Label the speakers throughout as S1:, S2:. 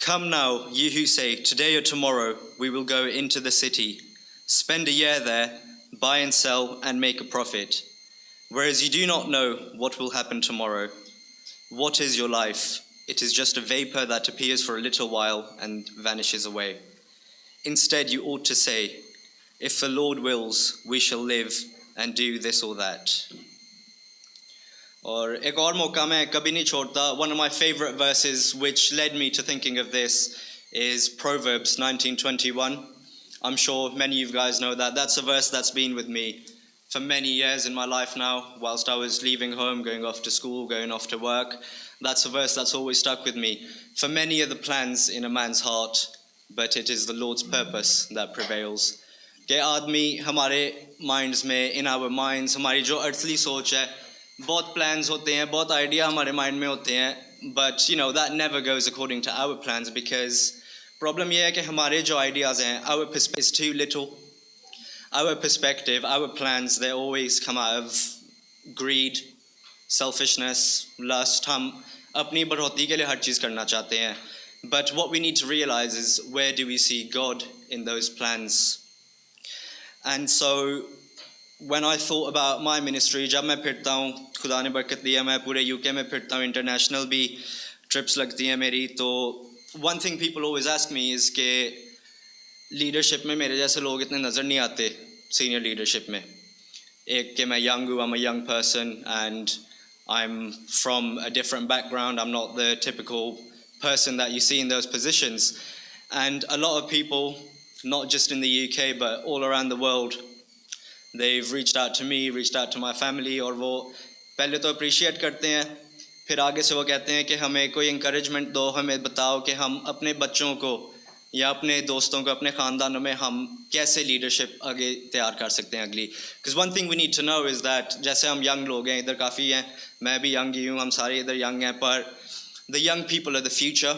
S1: Come now, you who say, today or tomorrow we will go into the city, spend a year there, buy and sell, and make a profit. Whereas you do not know what will happen tomorrow. What is your life? It is just a vapor that appears for a little while and vanishes away. Instead, you ought to say, if the Lord wills, we shall live and do this or that. और एक और मौका मैं कभी नहीं छोड़ता. One of my favorite verses which led me to thinking of this is Proverbs 19:21. I'm sure many of you guys know that. That's a verse that's been with me for many years in my life now, whilst I was leaving home, going off to school, going off to work. That's a verse that's always stuck with me. For many are the plans in a man's heart, but it is the Lord's purpose that prevails. कि आदमी हमारे minds में, in our minds, हमारी जो earthly सोच है, बहुत plans होते हैं, बहुत idea हमारे mind में होते हैं, but you know that never goes according to our plans because problem ये है कि हमारे जो ideas हैं, our perspective is too little. Our perspective, our plans, they always come out of greed, selfishness, lust. हम अपनी बढ़ोतरी के लिए हर चीज़ करना चाहते हैं. But what we need to realize is where do we see God in those plans? And so when I thought about my ministry, जब मैं फिरता हूँ, खुदा ने बरकत दिया, मैं पूरे UK में फिरता हूँ, international भी trips लगती हैं मेरी, तो one thing people always ask me is कि leadership में मेरे जैसे लोग इतने नज़र नहीं आते senior leadership में. एक कि मैं young हूँ, I'm a young person and I'm from a different background. I'm not the typical person that you see in those positions. And a lot of people, not just in the UK but all around the world, they've reached out to me, reached out to my family, और वो पहले तो appreciate करते हैं, फिर आगे से वो कहते हैं कि हमें कोई encouragement दो, हमें बताओ कि हम अपने बच्चों को या अपने दोस्तों को, अपने ख़ानदानों में हम कैसे leadership आगे तैयार कर सकते हैं अगली. Because one thing we need to know is that जैसे हम young लोग हैं, इधर काफ़ी हैं, मैं भी young ही हूँ, हम सारे इधर young हैं, पर the young people are the future.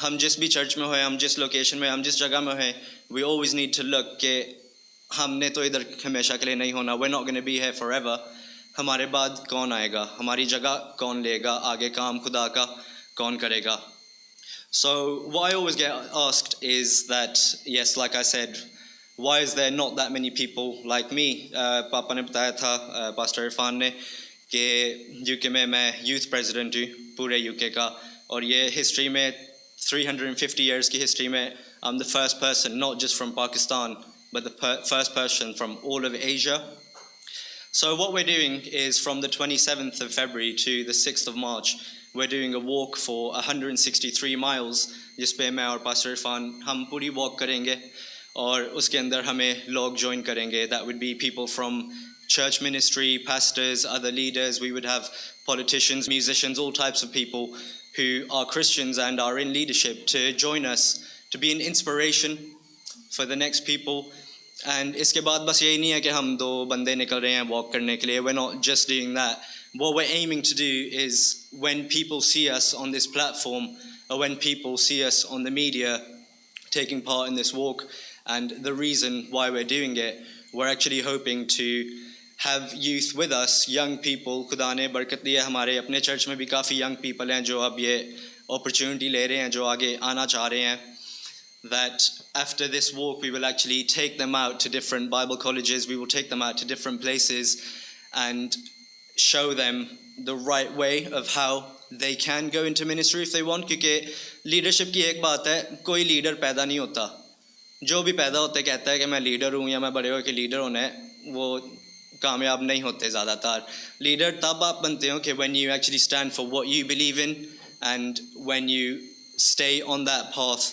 S1: हम जिस भी church में हों, हम जिस location में, हम जिस जगह में हों, we always need to look कि हमने तो इधर हमेशा के लिए नहीं होना. We're not going to be here forever. हमारे बाद कौन आएगा, हमारी जगह कौन लेगा, आगे काम खुदा का कौन करेगा. So what I always get asked is that, yes, like I said, why is there not that many people like me? पापा ने बताया था, Pastor Irfan ने, कि UK में मैं youth president हूँ पूरे UK का, और ये history में 350 years की history में I'm the first person, not just from Pakistan, but the first person from all of Asia. So what we're doing is from the 27th of February to the 6th of March, we're doing a walk for 163 miles, जिस पे मैं और Pastor Irfan हम पूरी walk करेंगे, और उसके अंदर हमें लोग join करेंगे. That would be people from church ministry, pastors, other leaders. We would have politicians, musicians, all types of people who are Christians and are in leadership to join us, to be an inspiration for the next people. And इसके बाद बस यही नहीं है कि हम दो बंदे निकल रहे हैं walk करने के लिए. We're not just doing that. What we're aiming to do is when people see us on this platform, or when people see us on the media taking part in this walk, and the reason why we're doing it, we're actually hoping to have youth with us, young people. खुदा ने बरकत दी है, हमारे अपने church में भी काफ़ी young people हैं जो अब ये opportunity ले रहे हैं, जो आगे आना चाह रहे हैं. That after this walk we will actually take them out to different Bible colleges, we will take them out to different places and show them the right way of how they can go into ministry if they want. क्योंकि leadership की एक बात है, कोई leader पैदा नहीं होता. जो भी पैदा होते कहता है कि मैं leader हूँ या मैं बड़े होकर leader होना है, वो कामयाब नहीं होते ज़्यादातर. Leader तब आप बनते हो कि when you actually stand for what you believe in, and when you stay on that path,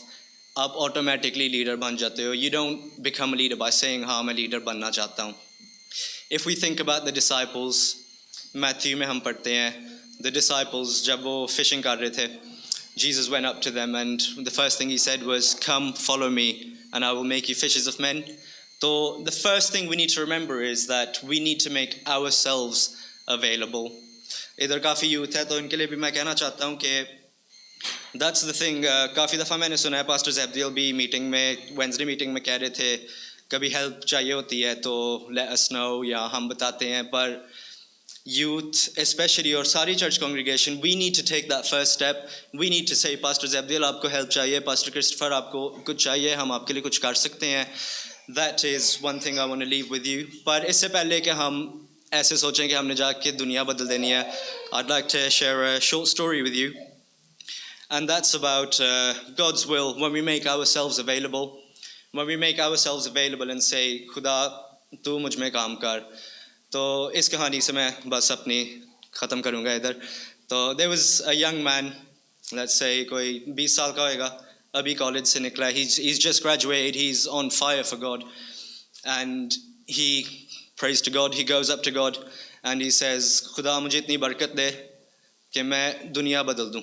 S1: आप automatically leader बन जाते हो. You don't become a leader by saying हाँ मैं leader बनना चाहता हूँ. If we think about the disciples, Matthew में हम पढ़ते हैं, the disciples जब वो fishing कर रहे थे, Jesus went up to them and the first thing he said was, come follow me and I will make you fishers of men. So the first thing we need to remember is that we need to make ourselves available. इधर काफ़ी youth है, तो इनके लिए भी मैं कहना चाहता हूँ कि that's the thing. काफ़ी दफ़ा मैंने सुना है Pastor Zebdiel भी meeting में, Wednesday meeting में कह रहे थे, कभी help चाहिए होती है तो let us know, या हम बताते हैं. पर youth especially or sari church congregation, we need to take that first step. We need to say, Pastor Zebdiel, aapko help chahiye, Pastor Christopher, aapko kuch chahiye, hum aapke liye kuch kar sakte hain. That is one thing I want to leave with you. But isse pehle ke hum aise sochein ki humne jaake duniya badal deni hai, I'd like to share a short story with you. And that's about God's will when we make ourselves available. When we make ourselves available and say, Khuda, tu mujh mein kaam kar. तो इस कहानी से मैं बस अपनी ख़त्म करूँगा इधर. तो there was a young man, let's say कोई 20 साल का होएगा, अभी कॉलेज से निकला. He's just graduated, he's on fire for God, and he prays to God. He goes up to God and he says, खुदा मुझे इतनी बरकत दे कि मैं दुनिया बदल दूँ.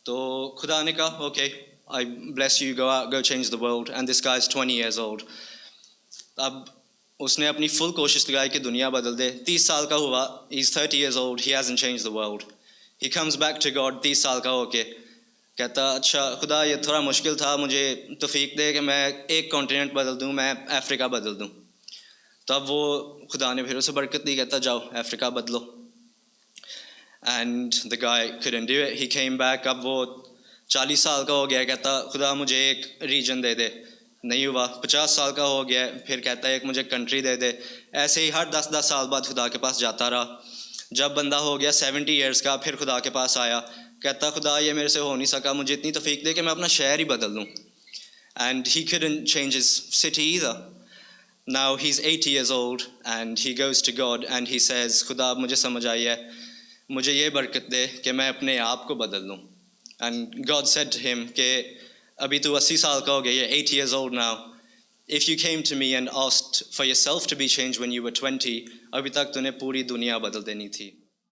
S1: तो खुदा ने कहा, okay, I bless you, go out, go change the world. And this guy's 20 years old. अब उसने अपनी फुल कोशिश लगाई कि दुनिया बदल दे. 30 साल का हुआ, he's 30 years old, he hasn't changed the world. He comes back to God 30 साल का होके, कहता अच्छा खुदा ये थोड़ा मुश्किल था, मुझे तौफीक दे कि मैं एक कॉन्टिनेंट बदल दूँ, मैं अफ्रीका बदल दूँ. तब वो खुदा ने फिर उसे बरकत दी, कहता जाओ अफ्रीका बदलो. And the guy couldn't do it. He came back, अब वो 40 साल का हो गया, कहता खुदा मुझे एक रीजन दे दे. नहीं हुआ. 50 साल का हो गया, फिर कहता है एक मुझे कंट्री दे दे. ऐसे ही हर 10-10 साल बाद खुदा के पास जाता रहा. जब बंदा हो गया 70 इयर्स का, फिर खुदा के पास आया, कहता खुदा ये मेरे से हो नहीं सका, मुझे इतनी तौफीक दे कि मैं अपना शहर ही बदल दूँ. And he couldn't change his city either. Now he's 80 years old and he goes to God and he says, खुदा मुझे समझ आई है, मुझे ये बरकत दे कि मैं अपने आप को बदल दूँ. And God said to him कि अभी तू 80 साल का हो गया, you're 80 years old now. If you came to me and asked for yourself to be changed when you were 20, अभी तक तूने पूरी दुनिया बदल देनी थी.